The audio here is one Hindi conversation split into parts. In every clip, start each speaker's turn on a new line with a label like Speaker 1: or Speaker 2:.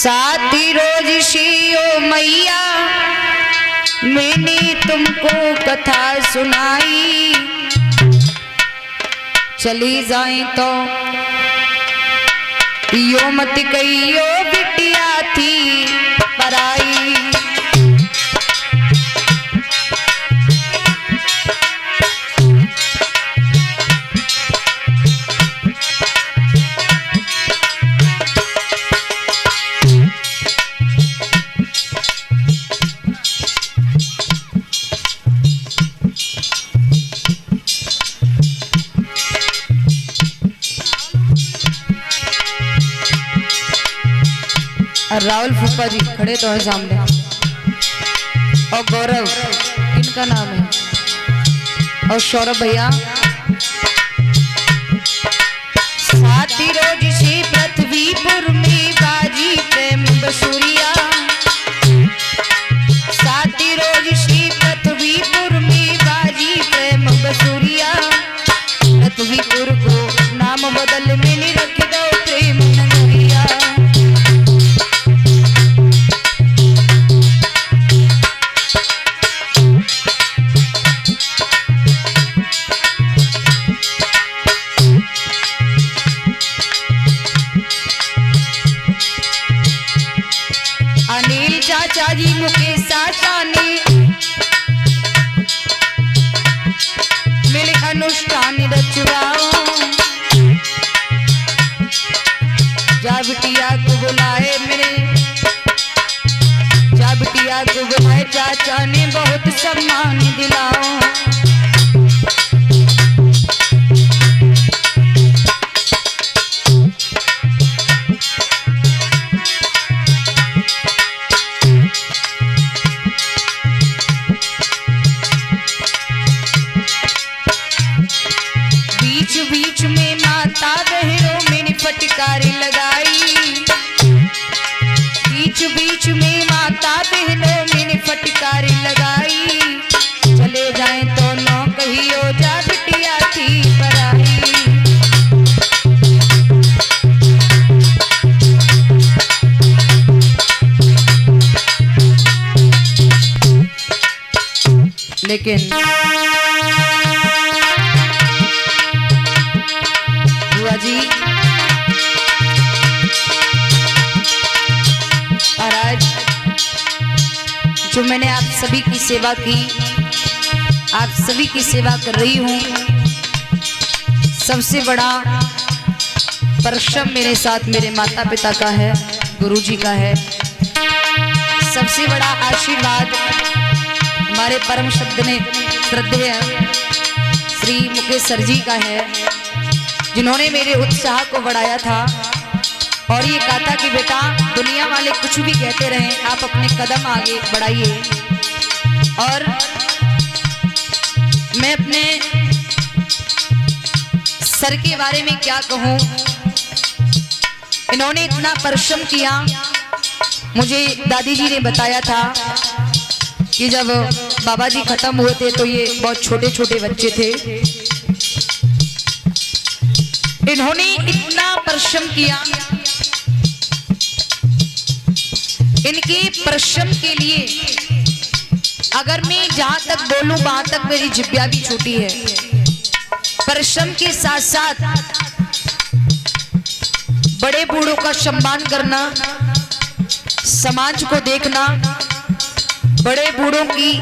Speaker 1: साथी रोज शियो मैया मैंने तुमको कथा सुनाई, चली जाए तो यो मत कहियो बिटिया थी पराई। राहुल फूफा जी खड़े तो हैं सामने, और गौरव इनका नाम है, और सौरभ भैया। साथी रोज से पृथ्वीपुर में बाजी प्रेम बसुरिया, साथी रोज से पृथ्वीपुर में बाजी प्रेम बसुरिया, पृथ्वीपुर को नाम बदल मैंने रख दो प्रेम नगरिया। अनिल चाचा जी मुकेश चाचा ने मिल अनुष्ठान रचवाओ, जा बिटिया को बुलाए मेरे, जा बिटिया को बुलाए चाचा ने बहुत सम्मान दिलाओ। बीच बीच में माता बहनों मैंने फटकारी लगाई, बीच बीच में माता बहनों मैंने फटकारी लगाई, चले जाए तो न कहियो जा बिटिया थी पराई। लेकिन जी और आज जो मैंने आप सभी की सेवा की, आप सभी की सेवा कर रही हूं, सबसे बड़ा परिश्रम मेरे साथ मेरे माता पिता का है, गुरुजी का है। सबसे बड़ा आशीर्वाद हमारे परम श्रद्धेय श्री मुकेश सर जी का है, जिन्होंने मेरे उत्साह को बढ़ाया था और ये कहा था कि बेटा दुनिया वाले कुछ भी कहते रहें, आप अपने कदम आगे बढ़ाइए। और मैं अपने सर के बारे में क्या कहूँ, इन्होंने इतना परिश्रम किया। मुझे दादी जी ने बताया था कि जब बाबा जी खत्म हुए थे तो ये बहुत छोटे छोटे बच्चे थे। इन्होंने इतना परिश्रम किया, इनके परिश्रम के लिए अगर मैं जहां तक बोलूं वहां तक मेरी जिब्या भी छूटी है। परिश्रम के साथ साथ बड़े बूढ़ों का सम्मान करना, समाज को देखना, बड़े बूढ़ों की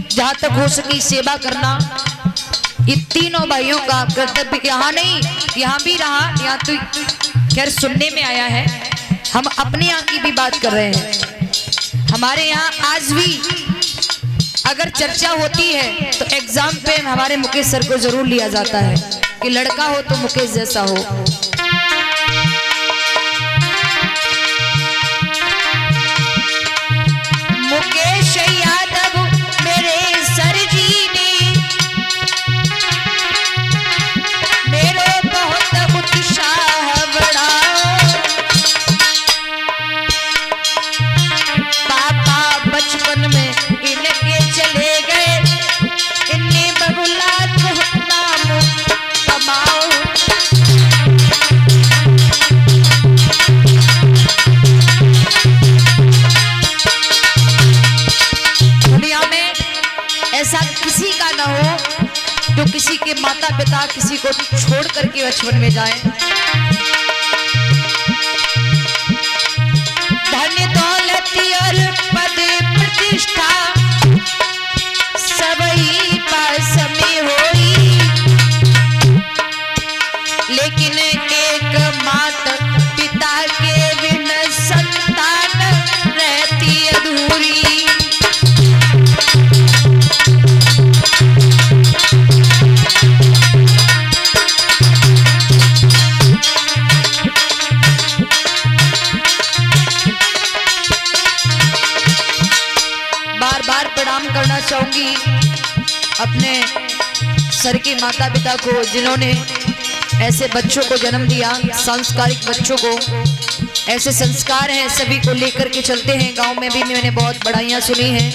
Speaker 1: जहां तक हो सकी सेवा करना, ये तीनों भाइयों का कर्तव्य यहाँ नहीं, यहाँ भी रहा। यहाँ तो खैर सुनने में आया है, हम अपने यहाँ की भी बात कर रहे हैं। हमारे यहाँ आज भी अगर चर्चा होती है तो एग्जाम पे हमारे मुकेश सर को जरूर लिया जाता है कि लड़का हो तो मुकेश जैसा हो। मुकेश यादव मेरे सर जी ने मेरे बहुत उत्साह बढ़ाओ। पापा बचपन में इनके चले गए, इन्हें बबुला को नाम कमाओ। माता पिता किसी को छोड़ करके बचपन में जाएं। धन दौलत और पद प्रतिष्ठा सबही पास में होई, लेकिन एक माता पिता के बिना संतान रहती अधूरी। बार बार प्रणाम करना चाहूंगी अपने सर के माता पिता को, जिन्होंने ऐसे बच्चों को जन्म दिया, संस्कारिक बच्चों को। ऐसे संस्कार हैं, सभी को लेकर के चलते हैं। गांव में भी मैंने बहुत बड़ाइयां सुनी हैं।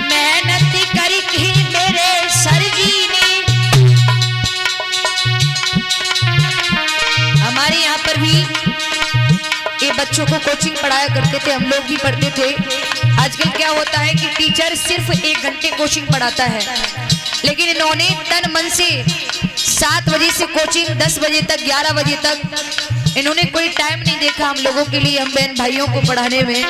Speaker 1: मेहनत करके मेरे सर जी ने, हमारे यहाँ पर भी ये बच्चों को कोचिंग पढ़ाया करते थे, हम लोग भी पढ़ते थे। आजकल क्या होता है कि टीचर सिर्फ 1 घंटे कोचिंग पढ़ाता है, लेकिन इन्होंने तन मन से 7 बजे से कोचिंग 10 बजे तक, 11 बजे तक, इन्होंने कोई टाइम नहीं देखा हम लोगों के लिए, हम बहन भाइयों को पढ़ाने में।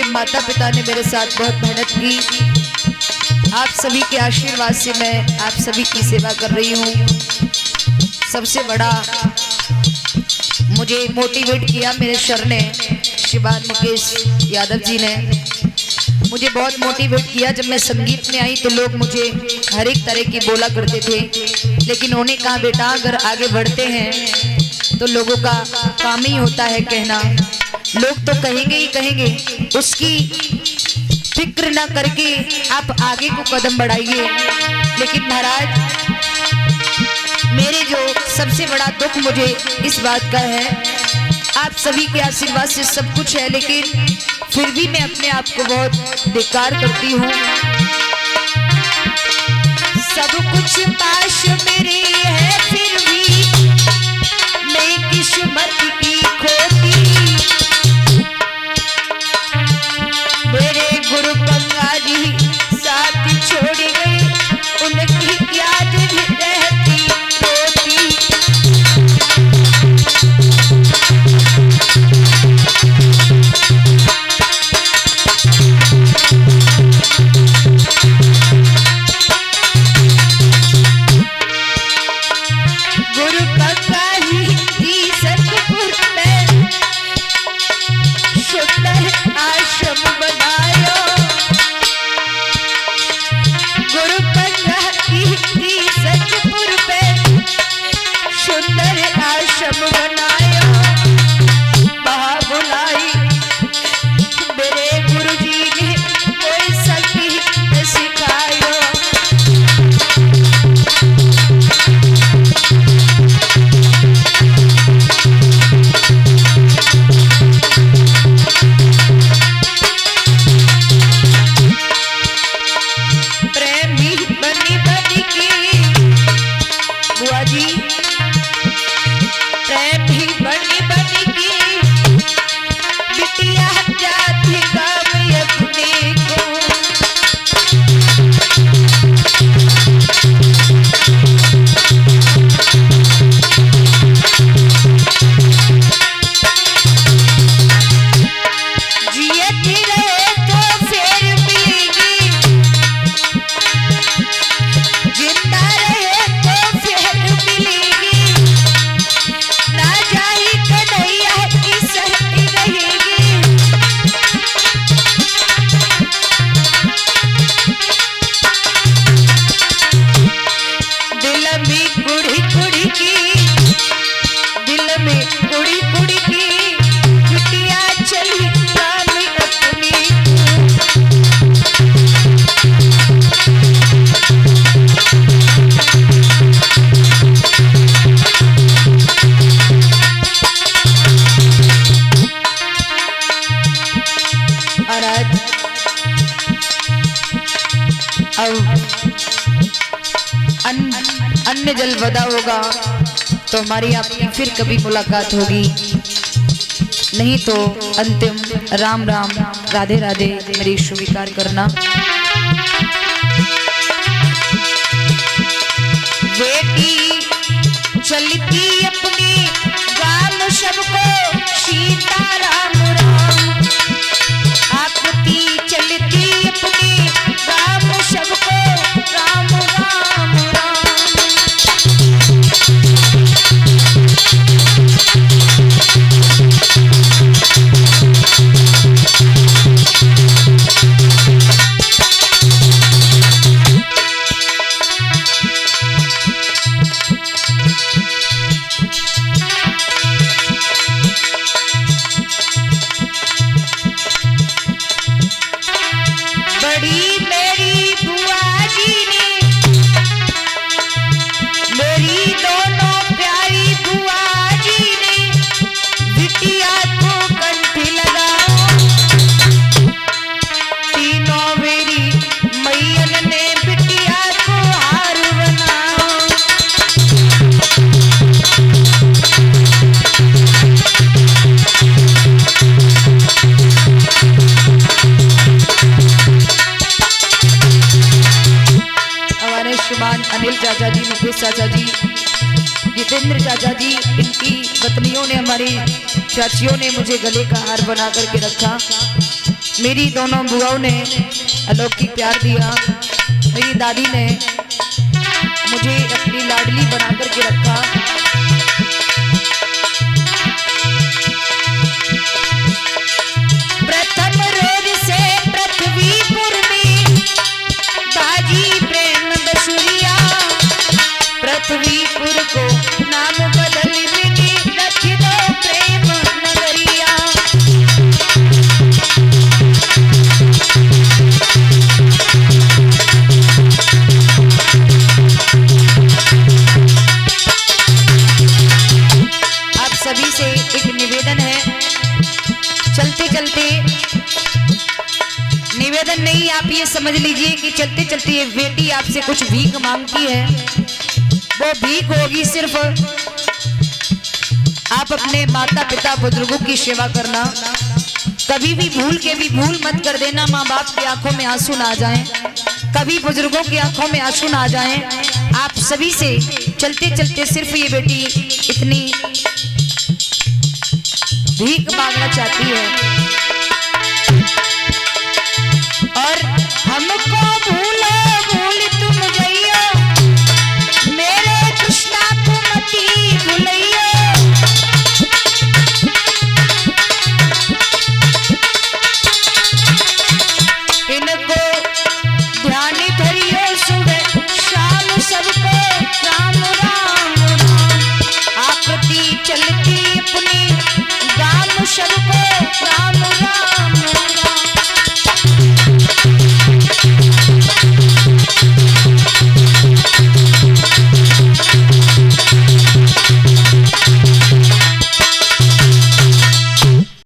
Speaker 1: माता पिता ने मेरे साथ बहुत मेहनत की। आप सभी के आशीर्वाद से मैं आप सभी की सेवा कर रही हूँ। सबसे बड़ा मुझे मोटिवेट किया मेरे सर ने, शिवान मुकेश यादव जी ने मुझे बहुत मोटिवेट किया। जब मैं संगीत में आई तो लोग मुझे हर एक तरह की बोला करते थे, लेकिन उन्होंने कहा बेटा अगर आगे बढ़ते हैं तो लोगों का काम ही होता है कहना। लोग तो कहेंगे ही कहेंगे, उसकी फिक्र ना करके आप आगे को कदम बढ़ाइए। लेकिन महाराज मेरे जो सबसे बड़ा दुख मुझे इस बात का है, आप सभी के आशीर्वाद से सब कुछ है, लेकिन फिर भी मैं अपने आप को बहुत बेकार करती हूँ। सब कुछ पास मेरे है फिर भी मैं किस्मत की खोती। मेरे गुरु गंगा जी साथ छोड़ गए, उनकी याद भी रहती रोती। गुरु गंगा जी सतपुर में सुंदर आश्रम बनायो। गुरु गंगा जी सतपुर पे सुंदर आश्रम बनायो। बुलाई मेरे गुरु जी ने कोई संगीत सिखायो। बिटिया जाती काम अपने को। जियती रहे तो फिर मिलेगी, जिंदा रहे तो फिर मिलेगी, ना जाई कन्हैया की सहती रहेगी। दिल में कुड़ी कुड़ी की, दिल में कुड़ी कुड़ी की, बिटिया चली काम अपनी और आज अब अन्य जल वदा होगा तो हमारी आपकी फिर कभी मुलाकात होगी, नहीं तो अंतिम राम राम राधे राधे मेरी स्वीकार करना। बेटी चलती अपनी गाम सबको सीता राम राम, आपती चलती अपनी गाम सबको राम राम राम। बड़ी मेरी बुआ जी ने, मेरी दोनों प्यारी बुआ जी ने, बिटिया को कंठ लगाओ। तीनों मेरी मैयन ने बिटिया को हार बनाओ। हमारे श्रीमान अनिल चाचा जी, मुकेश चाचा जी, जितेंद्र चाचा जी, इनकी पत्नियों ने, हमारी चाचियों ने मुझे गले का हार बना करके रखा। मेरी दोनों बुआओं ने अलौकिक प्यार दिया। मेरी दादी ने मुझे अपनी लाडली बना करके रखा। प्रथम रोज से पृथ्वीपुर में बाजी प्रेम बसुरिया, पृथ्वीपुर को नाम बदल के रख दो प्रेम नगरिया। आप सभी से एक निवेदन है, चलते चलते, निवेदन नहीं, आप ये समझ लीजिए कि चलते चलते ये बेटी आपसे कुछ भीख मांगती है। वो भीख होगी सिर्फ आप अपने माता पिता बुजुर्गों की सेवा करना। कभी भी भूल के भी भूल मत कर देना माँ बाप की आंखों में आंसू ना आ जाएं, कभी बुजुर्गों की आंखों में आंसू ना आ जाएं। आप सभी से चलते चलते सिर्फ ये बेटी इतनी भीख मांगना चाहती है।